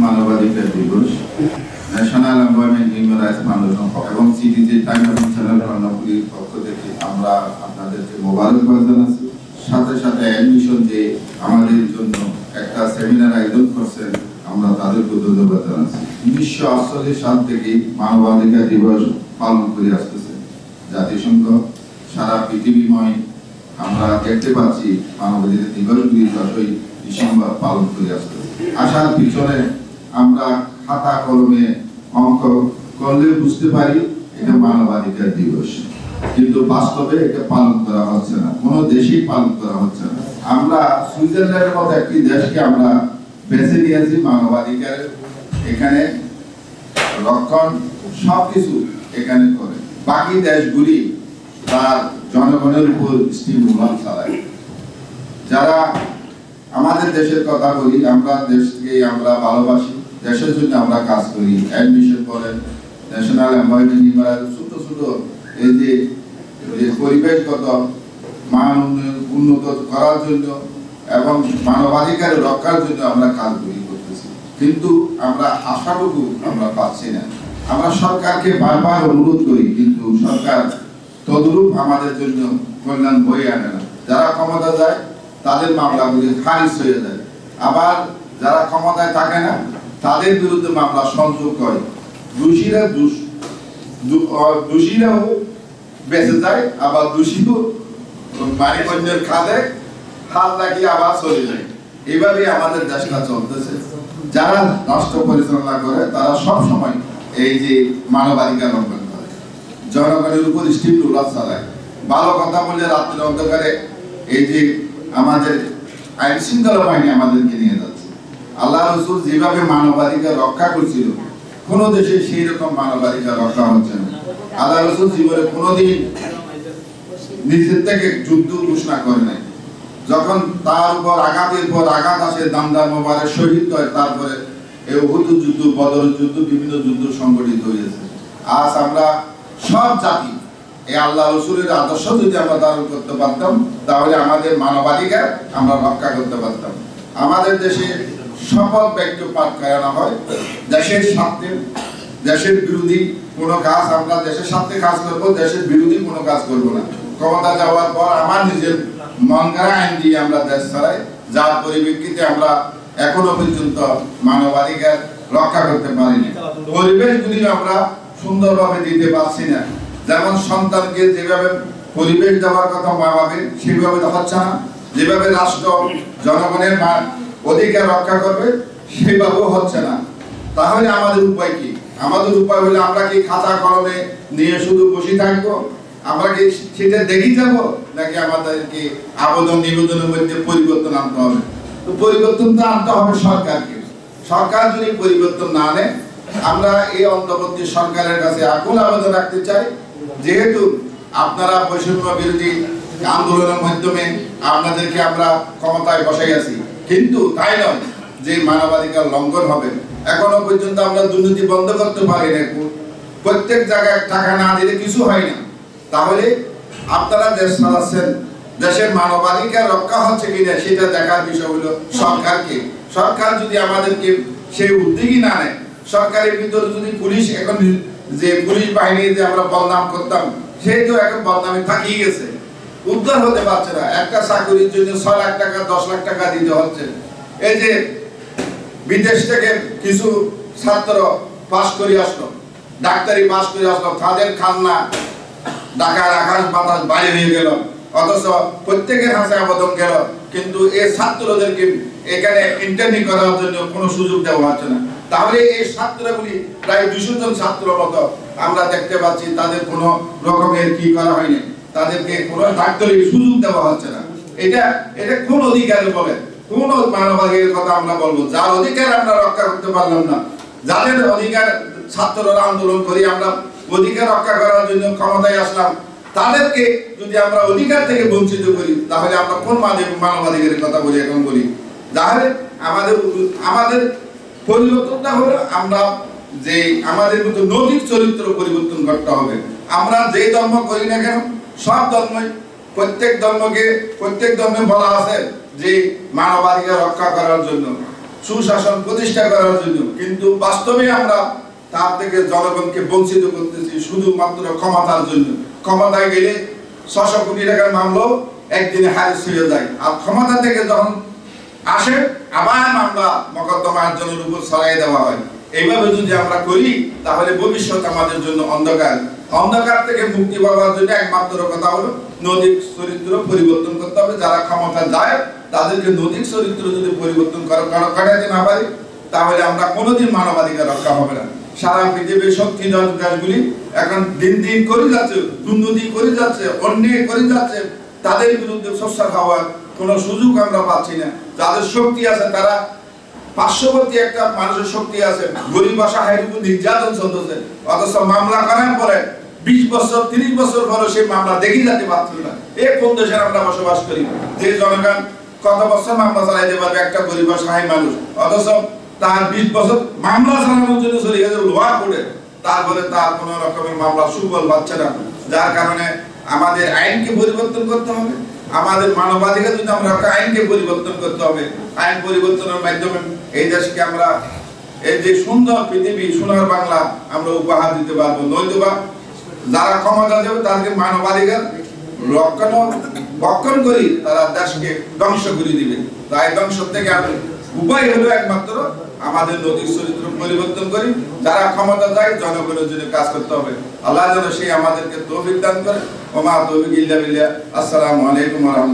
মানবাধিকার দিবস national employment human rights foundation এবং সিটিজি টাইম এবং চ্যানেল কর্ণফুলির পক্ষ থেকে আমরা আপনাদেরকে মোবারকবাদ জানাচ্ছি। সাথে সাথে অ্যাডমিশন যে আমাদের জন্য একটা সেমিনার আয়োজন করছেন, আমরা তাদেরকে ধন্যবাদ জানাচ্ছি। 1948 সাল থেকে মানবাধিকার দিবস পালন করে আসতেছে জাতিসংঘ। সারা পৃথিবীময় আমরা দেখতে পাচ্ছি মানবাধিকার দিবসগুলি 10ই ডিসেম্বর পালন করে আসতেছে। আসার পিছনে আমরা খাতা কলমে অঙ্ক করলে বুঝতে পারি এটা মানবাধিকার দিবস, কিন্তু বাস্তবে এটা পালন করা হচ্ছে না, কোনো দেশেই পালন করা হচ্ছে না। আমরা সুইজারল্যান্ডের মতো একটি দেশকে আমরা বেছে নিয়েছি মানবাধিকারের, এখানে রক্ষণ সবকিছু এখানে করে। বাকি দেশগুলি তার জনগণের উপর স্টিমুলাস চালায়। যারা আমাদের দেশের কথা বলি, আমরা দেশকে আমরা ভালোবাসি, দেশের জন্য আমরা কাজ করি। অ্যাডমিশন বলেন, ন্যাশনাল এমপ্লয়মেন্ট হিউম্যান রাইটস, ছোট ছোট এই যে পরিবেশগত মান উন্নত করার জন্য এবং মানবাধিকার রক্ষার জন্য আমরা কাজগুলি করতেছি, কিন্তু আমরা আশাটুকু আমরা পাচ্ছি না। আমরা সরকারকে বারবার অনুরোধ করি, কিন্তু সরকার তদরূপ আমাদের জন্য কল্যাণ বয়ে আনে না। যারা ক্ষমতা যায় তাদের মামলাগুলি খারিজ হয়ে যায়, আবার যারা ক্ষমতায় থাকে না তাদের বিরুদ্ধে মামলা সংযোগ করে। দোষীরাও বেঁচে যায়, আবার দোষীও মানিকন্যের খাদে হাত লাগিয়ে আবার চলে যায়। এইভাবে আমাদের দেশটা চলতেছে। যারা রাষ্ট্র পরিচালনা করে তারা সব সময় এই যে মানবাধিকার লঙ্ঘন করে, জনগণের উপর স্টিমুলাস চালায়। ভালো কথা বলে রাত্রির অন্ধকারে এই যে আমাদের আইন শৃঙ্খলা বাহিনী আমাদেরকে নিয়ে যাচ্ছে। আল্লাহ রাসূল যেভাবে মানবাধিকার রক্ষা করছিল, কোন দেশে সেই রকম মানবাধিকার রক্ষা হচ্ছে না। আল্লাহ রাসূল জীবনে কোনোদিন নিজের থেকে যুদ্ধ ঘোষণা করে নাই। যখন তার উপর আঘাতের পর আঘাত আসে, দামদার মোবারক শহীদ হয়, তারপরে এই উহুদ যুদ্ধ, বদর যুদ্ধ, বিভিন্ন যুদ্ধ সংগঠিত হয়েছে। আজ আমরা সব জাতি এই আল্লাহ রাসূলের আদর্শ যদি আমরা ধারণ করতে পারতাম, তাহলে আমাদের মানবাধিকার আমরা রক্ষা করতে পারতাম। আমাদের দেশে শপথ বাক্য পাঠ করানো হয় দেশের স্বার্থে, দেশের বিরোধী কোনো কাজ আমরা দেশের স্বার্থে কাজ করব, দেশের বিরোধী কোনো কাজ করব না। ক্ষমতা যাওয়ার পর আমার নিজের মন গড়া আইন দিয়ে আমরা দেশ চালাই, যার পরিপ্রেক্ষিতে আমরা এখনো পর্যন্ত মানবাধিকার রক্ষা করতে পারিনি। পরিবেশগুলি আমরা সুন্দরভাবে দিতে পারছি না। যেমন সন্তানকে যেভাবে পরিবেশ দেওয়ার কথা মা বাবা সেভাবে হচ্ছে না, যেভাবে রাষ্ট্র জনগণের অধিকার রক্ষা করবে সেভাবেও হচ্ছে না। তাহলে আমাদের উপায় কি? আমাদের উপায় হলো আমরা কি খাতা কলমে নিয়ে শুধু বসে থাকবো? আমরা কি সেটা দেখি যাব, নাকি আমাদেরকে আবেদন নিবেদনের মধ্যে পরিবর্তন আনতে হবে? তো পরিবর্তন তো আনতে হবে সরকারকে। সরকার যদি পরিবর্তন না আনে, আমরা এই অন্তর্বর্তী সরকারের কাছে আকুল আবেদন রাখতে চাই, যেহেতু আপনারা বৈষম্য বিরোধী আন্দোলনের মাধ্যমে আপনাদেরকে আমরা ক্ষমতায় বসাই আছি, কিন্তু তাই নয় যে মানবাধিকার লঙ্ঘন হবে। এখনো পর্যন্ত আমরা দুর্নীতি বন্ধ করতে পারি না। প্রত্যেক জায়গায় টাকা না দিলে কিছু হয় না। তাহলে আপনারা দেশ চালাচ্ছেন, দেশের মানবাধিকার রক্ষা হচ্ছে কিনা সেটা দেখার বিষয় হলো সরকারকে। সরকার যদি আমাদেরকে সেই উদ্যোগই না নেয়, সরকারের ভিতরে যদি পুলিশ, এখন যে পুলিশ বাহিনী যে আমরা বদনাম করতাম, সেই তো এখন বদনামে থাকিয়ে গেছে, উদ্ধার হতে পারছে না। একটা চাকরির জন্য 6 লাখ টাকা 10 লাখ টাকা দিতে হচ্ছে। এই যে বিদেশ থেকে কিছু ছাত্র পাস করে আসলো, ডাক্তারি পাস করে আসলো, তাদের খান্না ঢাকার আকাশ বাতাস বাইরে হয়ে গেল, অথচ প্রত্যেকের হাতে আবেদন গেল, কিন্তু এই ছাত্রদেরকে এখানে ইন্টার্নি করার জন্য কোনো সুযোগ দেওয়া হচ্ছে না। তাহলে এই ছাত্রগুলি প্রায় 200 জন ছাত্র মতো আমরা দেখতে পাচ্ছি, তাদের কোনো রকমের কি করা হয়নি, তাদেরকে কোনো ডাক্তারি সুযোগ দেওয়া হচ্ছে না। এটা কোন অধিকারে বলে, কোন মানবাধিকারের কথা আমরা বলবো? যার অধিকার আমরা রক্ষা করতে পারলাম না, যাদের অধিকার ছাত্ররা আন্দোলন করি আমরা অধিকার রক্ষা করার জন্য ক্ষমতায় আসলাম, তাদেরকে যদি আমরা অধিকার থেকে বঞ্চিত করি, তাহলে আমরা কোন মানবাধিকারের কথা বলি? এখন বলি তাহলে আমাদের পরিবর্তনটা হলো আমরা যে আমাদের মতো নৈতিক চরিত্র পরিবর্তন করতে হবে। আমরা যে ধর্ম করি না কেন, সব ধর্মই, প্রত্যেক ধর্মে বলা আছে যে মানবাধিকার রক্ষা করার জন্য। সুশাসন প্রতিষ্ঠা করার জন্য, কিন্তু বাস্তবে আমরা তার থেকে জনগণকে বঞ্চিত করতেছি শুধুমাত্র ক্ষমতার জন্য। ক্ষমতায় গেলে 600 কোটি টাকার মামলা একদিনে হারিস হয়ে যায়, আর ক্ষমতা থেকে যখন আসে আবার মামলা মোকদ্দমা একজনের উপর ছড়াই দেওয়া হয়। এইভাবে যদি আমরা করি তাহলে ভবিষ্যৎ আমাদের জন্য অন্ধকার। অন্ধকার থেকে মুক্তি পাওয়ার জন্য একমাত্র কথা হলো নৈতিক চরিত্র পরিবর্তন করতে হবে। যারা ক্ষমতা যায় তাদেরকে নৈতিক চরিত্র যদি পরিবর্তন করাতে না পারি তাহলে আমরা কোনোদিন মানবাধিকার রক্ষা হবে না। সারা পৃথিবীর শক্তিধর দেশগুলি এখন দিন দিন করে যাচ্ছে, দুর্নীতি করে যাচ্ছে, অন্যায় করে যাচ্ছে, তাদের বিরুদ্ধে সোচ্চার হওয়ার কোনো সুযোগ আমরা পাচ্ছি না। যাদের শক্তি আছে তারা পার্শ্ববর্তী একটা মানুষের শক্তি আছে, গরিব অসহায়ের উপর নির্যাতন চলতেছে, অথচ মামলা করার পরে 20 বছর 30 বছর পরে সেই মামলা দেখি যেতে পারছিল না। এই কোন দেশে আমরা বসবাস করি যে জনগণ কত বছর মামলা চালাইতে পারবে একটা গরিব অসহায় মানুষ, অথচ তার 20 বছর মামলা চালানোর জন্য চলে গেছে লোহার কোর্টে, তারপরে তার কোনো রকমের মামলা সুফল পাচ্ছে না। যার কারণে আমাদের আইনকে পরিবর্তন করতে হবে, আমাদের মানবাধিকার যদি আমরা আইনকে পরিবর্তন করতে হবে। আইন পরিবর্তনের মাধ্যমে এই দেশকে আমরা এই যে সুন্দর পৃথিবী, সোনার বাংলা আমরা উপহার দিতে পারবো। নয়তোবা যারা ক্ষমতা দেবে তাদেরকে মানবাধিকার রক্ষণ করি তারা দেশকে ধ্বংস করে দিবে। তাই ধ্বংস থেকে উপায় হলো একমাত্র আমাদের নৈতিক চরিত্র পরিবর্তন করি। যারা ক্ষমতা যায় জনগণের জন্য কাজ করতে হবে। আল্লাহ যেন সেই আমাদেরকে তৌফিক দান করে। ওমা তৌফিক ইল্লা বিল্লাহ। আসসালামু আলাইকুম ওয়া রাহমাতুল্লাহ।